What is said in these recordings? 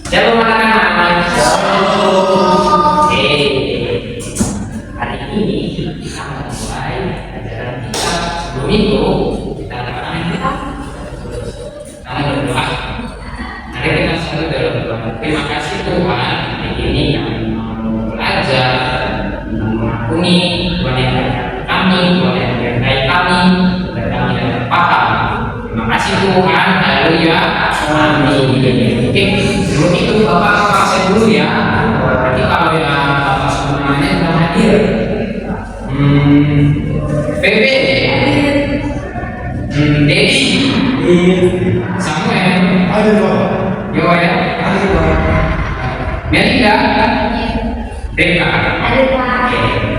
Shalom anak-anak. Oke, hari ini kita mulai pelajaran kita. Sebelum itu kita berdoa. Mari kita selalu dalam berdoa. Terima kasih Tuhan hari ini yang mau belajar, mengampuni Tuhan yang berkati kami, Tuhan yang menyertai kami, dan kami dapat paham. Terima kasih Tuhan. Haleluya. Amin. Oke, sebelum itu Bapak absen dulu ya. Nanti kalau ya Bapak semuanya sudah hadir. PP, Dedi, Samuel, Ada Bapak. Yo ya, Melinda, Reka,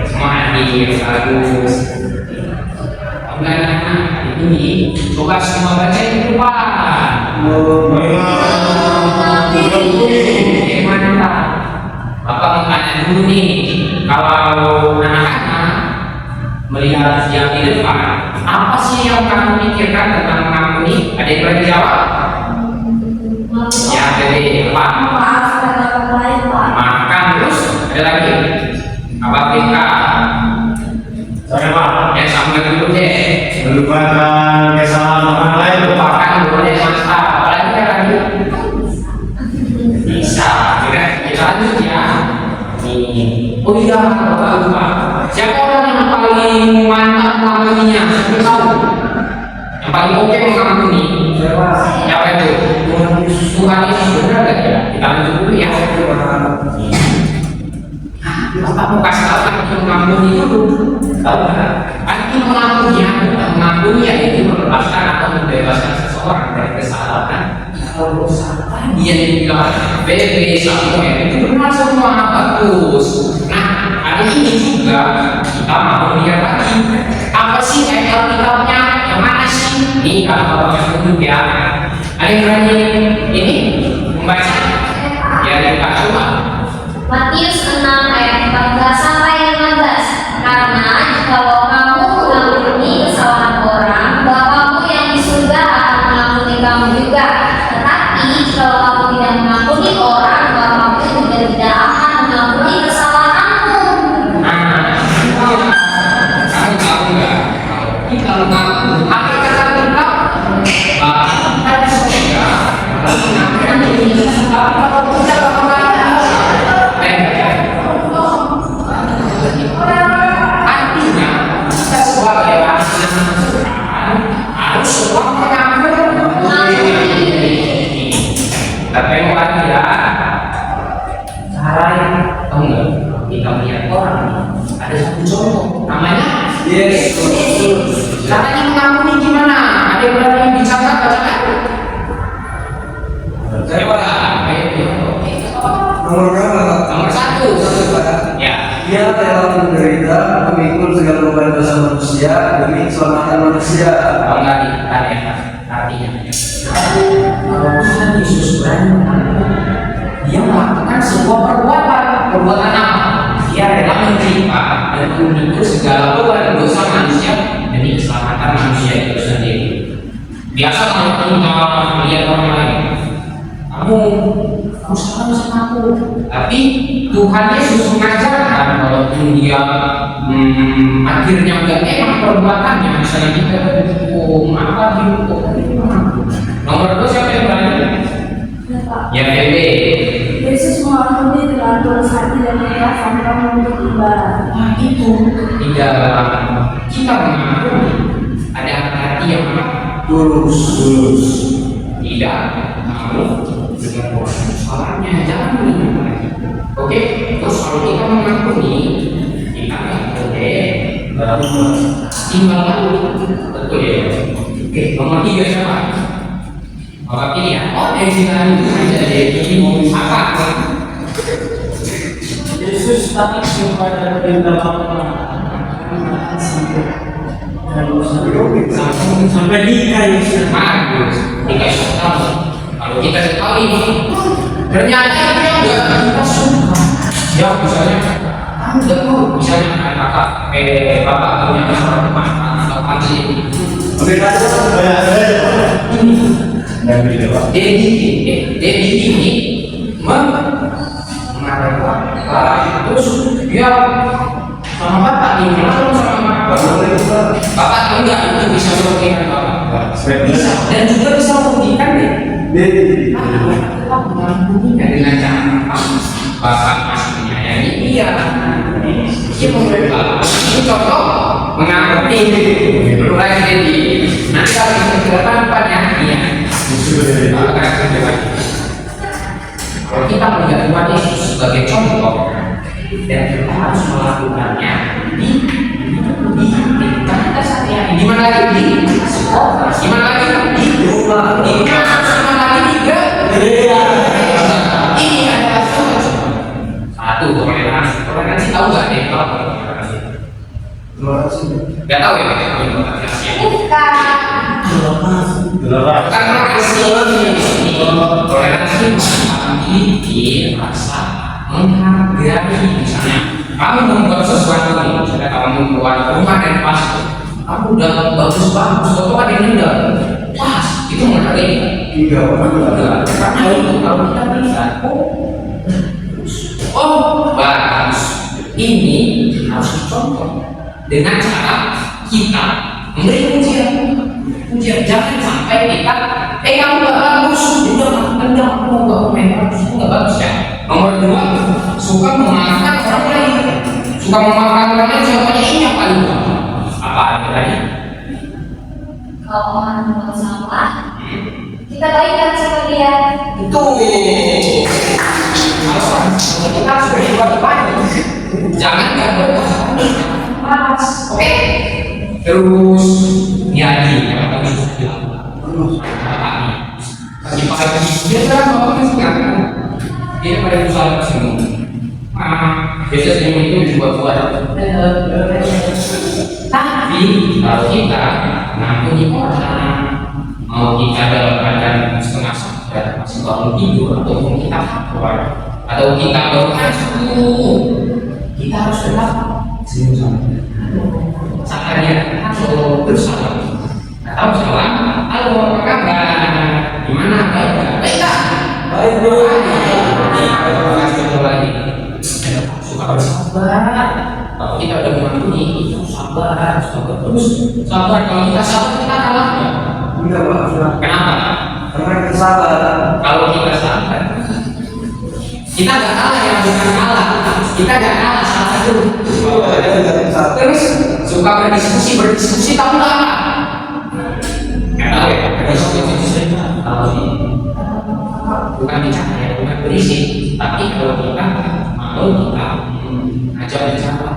semua hadir, bagus. Anak-anak ini coba semua baca yang depan. Gimana? Bapak mau tanya dulu nih, kalau anak-anak melihat yang di depan, apa sih yang kamu pikirkan tentang kamu ini? Ada yang berani jawab? Ya, dari depan. Makan terus ada lagi. Apa Rika? Saya Pak. Ya sama dulu deh. Melupakan kesalahan orang lain. Lupakan boleh mantap. Apalagi kan lagi bisa. Kita lanjut ya. Nih. Oh iya, Bapak lupa. Siapa orang yang paling mantap mengampuninya? Siapa tahu? Yang paling oke mengampuni? Siapa itu? Tuhan Yesus, benar gak ya? Kita lanjut dulu ya. Bapak mau kasih tahu arti mengampuni dulu. Tahu nggak? Arti mengampuni itu melepaskan atau membebaskan seseorang dari kesalahan. Kalau salah dia dibilang BB Samuel itu benar semua bagus. Nah, hari ini juga kita mau lihat lagi apa sih ayat Alkitabnya yang mana sih? Nih kalau Bapak tunjuk ya. Ada yang berani ini membaca? Ya, kita coba. Matius 6 ayat 14 sampai 15. Karena jikalau kamu mengampuni kesalahan orang, Bapamu yang di surga akan mengampuni kamu juga. Tetapi jikalau kamu tidak mengampuni orang, Bapamu juga tidak akan mengampuni kesalahanmu. Nah, kamu tahu nggak? Kita mengampuni apa kata lengkap? Bapak di surga mengampuni kalau kita artinya kita sebagai anak harus semua mengampuni. Tapi yang lagi ya, cara tahu nggak? Kita melihat orang ada satu contoh namanya Yesus. Caranya mengampuni gimana? Ada yang berani bicara bacakan? Saya Nomor berapa? nomor satu. Ya. Ia telah menderita memikul segala beban dosa manusia demi keselamatan manusia. Kalau nggak ditanya artinya. Kalau Tuhan Yesus berani mengampuni, dia melakukan sebuah perbuatan apa? Dia rela menerima dan memikul segala beban dosa manusia demi keselamatan manusia itu sendiri. Biasa kalau kita melihat orang lain, kamu salah sama aku, tapi Tuhan Yesus mengajarkan walaupun dia akhirnya nggak enak perbuatannya, misalnya kita dihukum nomor 2 siapa yang berani? Ya BB. Yesus mengampuni dengan tulus hati dan ikhlas tanpa menuntut imbalan. Nah itu tidak kita mengampuni ada hati yang Tulus. tidak mau dengan porsi salahnya, jangan meninggalkan. Oke, terus kalau kita mengampuni, kita nggak boleh tinggalkan, betul ya? Oke, nomor 3 siapa? Bapak ini ya. Oh, dari sini itu saja ini mau apa? Yesus taat kepada perintah Bapa sampai nikah Yesus. Bagus, dikasih tahu. Kalau kita tahu ini, ternyata dia nggak suka. Ya misalnya, kamu nggak mau misalnya kakak, bapak punya teman atau panci ini. Oke, banyak Dedi ini Terus dia sama bapak ini langsung sama bapak enggak itu bisa merugikan bapak. Bisa dan juga bisa merugikan deh. Bapak mengampuninya dengan cara apa? Bapak masih menyayangi dia. Dia memberi bapak. Ini contoh mengampuni. Mulai jadi nanti kalau bisa kelihatan apanya? Iya. Kalau kita melihat Tuhan Yesus sebagai contoh dan kita harus melakukannya di tempat kita sehari-hari. Di mana lagi? Di sekolah. Di mana lagi? Di rumah. Di mana lagi? Di gereja. Ini adalah satu toleransi. Tahu nggak deh kalau toleransi? Nggak tahu ya? Bukan. Karena toleransi memiliki rasa menghargai. Misalnya kamu membuat sesuatu, misalnya kamu membuat rumah dan pas kamu udah bagus foto ada yang indah pas itu menghargai. Karena itu kalau kita melihat bagus ini harus dicontoh dengan cara kita memberi pujian. Jangan sampai kita kamu gak bagus, enggak bagus, itu gak bagus ya. Nomor dua, suka memaafkan orang lain. Suka memaafkan orang lain, contohnya ini yang paling bagus. Apa ada tadi? Kalau orang membuat sampah, kita baikkan sama dia. Itu. Kalau kita harus berbuat baik, jangan gak malas. Oke? Terus nyanyi, yang tadi sudah bilang. Pagi-pagi dia kan bapaknya sekarang dia pada usaha senyum. Biasa senyum itu dibuat-buat. Tapi kalau kita ngampuni orang, mau kita dalam keadaan setengah sadar masih bangun tidur ataupun kita keluar atau kita baru masuk, kita harus tetap senyum sama dia. Sakarnya halo bersama atau salah halo apa kabar gimana baik lagi suka bersabar kalau kita udah mengampuni sabar terus sabar kalau kita sabar kita kalah Enggak Pak. kenapa Karena kita sabar. kalau kita sabar kita nggak kalah ya bukan kalah kita nggak kalah salah satu terus suka berdiskusi tahu nggak apa nggak tahu ya berdiskusi tahu sih bukan bicara ya bukan berisik tapi kalau kita mau kita ngajak bicara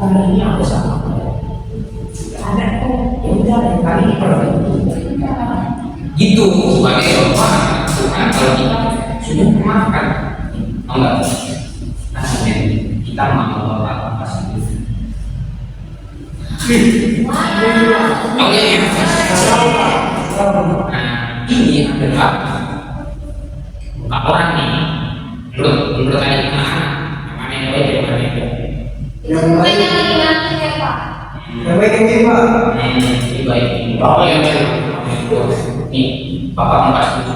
ini apa sama ada kok ya udah kali ini gitu sebagai contoh bukan kalau kita sudah memaafkan tahu nggak akhirnya kita mau apa sendiri. Oh iya. Nah, ini adalah orang nih. Menurut saya mana yang baik dan mana yang baik. Yang baik Bukan yang lagi ngantuk ya Pak. yang baik yang ini Pak. Ini baik. Bapak yang baik. Nih, bapak membahas itu.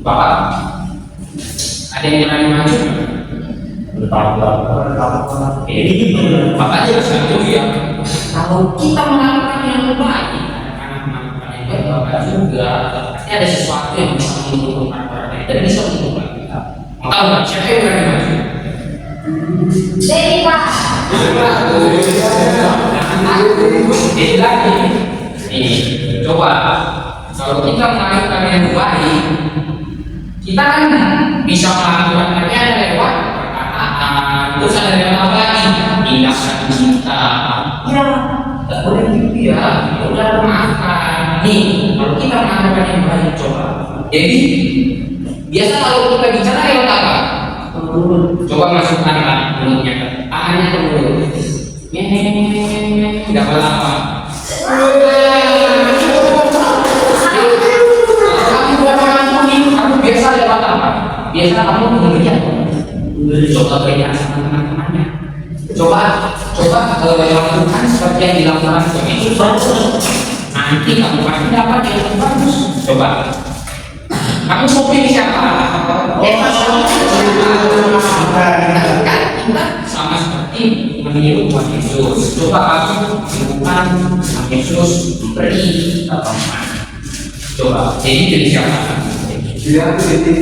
Bapak ada yang berani maju? Makanya satu ya, kalau kita melakukan yang baik, Bapak juga pasti ada sesuatu yang bisa menguntungkan orang lain dan bisa menguntungkan kita. Tahu nggak siapa yang berani maju? Jadi Pak. Jadi lagi, ini coba kalau kita melakukan yang baik, kita kan bisa melakukannya lewat perkataan, terus ada lewat apa lagi? Tindakan kita. Ya, nggak boleh gitu ya. Udah maafkan. Nih, kalau kita melakukan yang baik, coba. Jadi biasa kalau kita bicara lewat apa? Coba masukkan mulutnya, tangannya ke mulut. Nggak apa-apa. Kamu biasa lewat apa? Biasa kamu memberikan. Coba berikan sama teman-temannya. Coba lakukan seperti yang dilakukan itu nanti kamu pasti dapat yang lebih bagus. Coba. Kamu mau pilih siapa? sama seperti meniru Tuhan Yesus. Coba kamu temukan Tuhan Yesus beri atau mana? Coba, jadi siapa? Dia jadi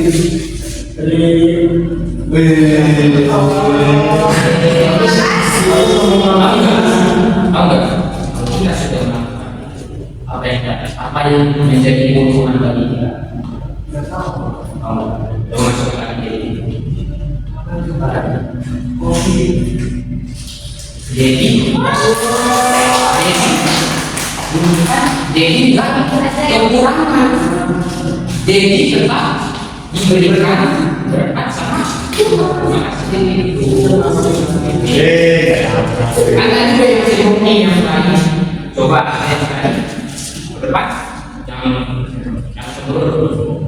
Tahu nggak? Kita sudah melakukan apa yang menjadi kebutuhan bagi kita. Tahu masuk lagi jadi nggak kekurangan. Jadi tetap diberikan berkat sama ada juga yang sibuknya yang lain. Coba depan yang seluruh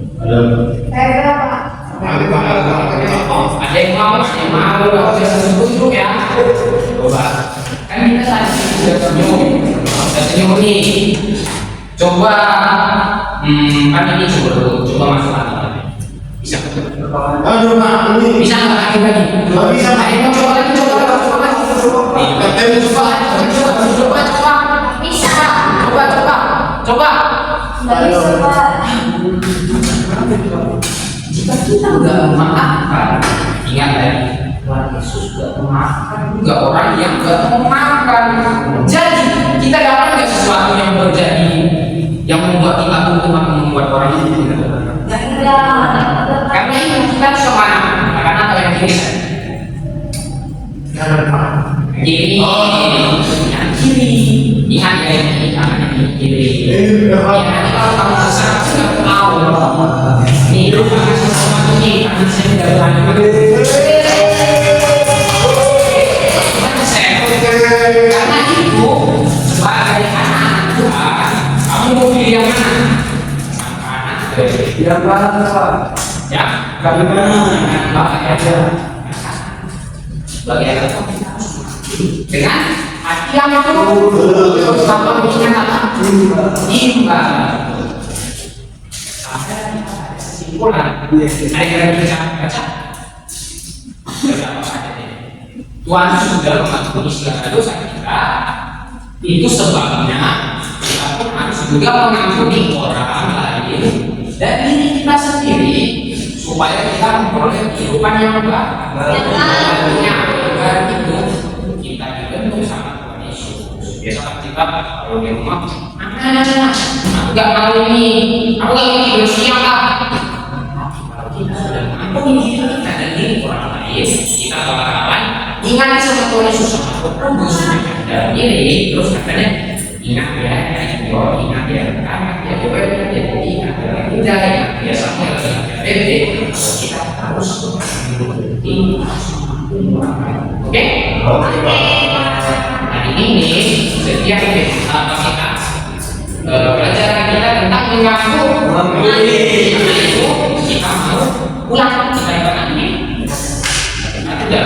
ada yang mau sebut ya. Coba kan kita tadi sudah senyum nih. Coba kan ini coba masuk lagi. Bisa Aduh, Pak, ini bisa nggak lagi? nggak bisa, Pak. Ayo coba lagi. Bisa. Coba. Nggak bisa, Pak. Jika kita nggak memaafkan, ingat ya, Tuhan Yesus nggak memaafkan juga orang yang nggak memaafkan. Jadi kita dapat nggak sesuatu yang terjadi yang membuat kita untuk membuat orang itu karena itu kita kemana? Karena apa yang kiri? Kiri, yang kiri. Ingat ya ini, jangan yang kiri. Nanti kalau kamu kesana nggak tahu. Nih, lu kasih sesuatu nih, karena saya tidak berani. Karena itu sebagai anak Tuhan, kamu mau pilih yang mana? yang mana Pak? Ya, Kami mana? aja. Bagaimana? Dengan hati yang tulus, tanpa mengingat apa? Imbang. Ada kesimpulan. Ada yang bisa baca? Tuhan sudah mengampuni segala dosa kita. Itu sebabnya kita pun harus juga mengampuni orang lain dan diri kita sendiri supaya kita memperoleh kehidupan yang baik. Artinya agar itu kita dibentuk sama Tuhan Yesus. Biasa kita kalau di rumah, aku nggak mau ini, aku nggak mau bersih lah. Kalau kita sudah mengampuni diri kita dan diri orang lain, kita bakalan ingat sama Tuhan Yesus sama Kudus dalam diri. Terus katanya ingat ya, ingat ya, ingat ya, ingat ya, biasanya kita harus mengikuti. Oke? Hari ini setiap kita pelajaran kita tentang mengaku. Itu kita mau pulang kita ibadah ini. Kita sudah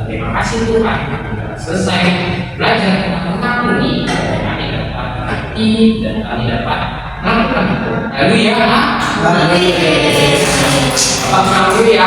terima kasih Tuhan selesai belajar tentang mengampuni. Kami dapat hati dan kami dapat melakukan itu. Lalu ya, Haleluya.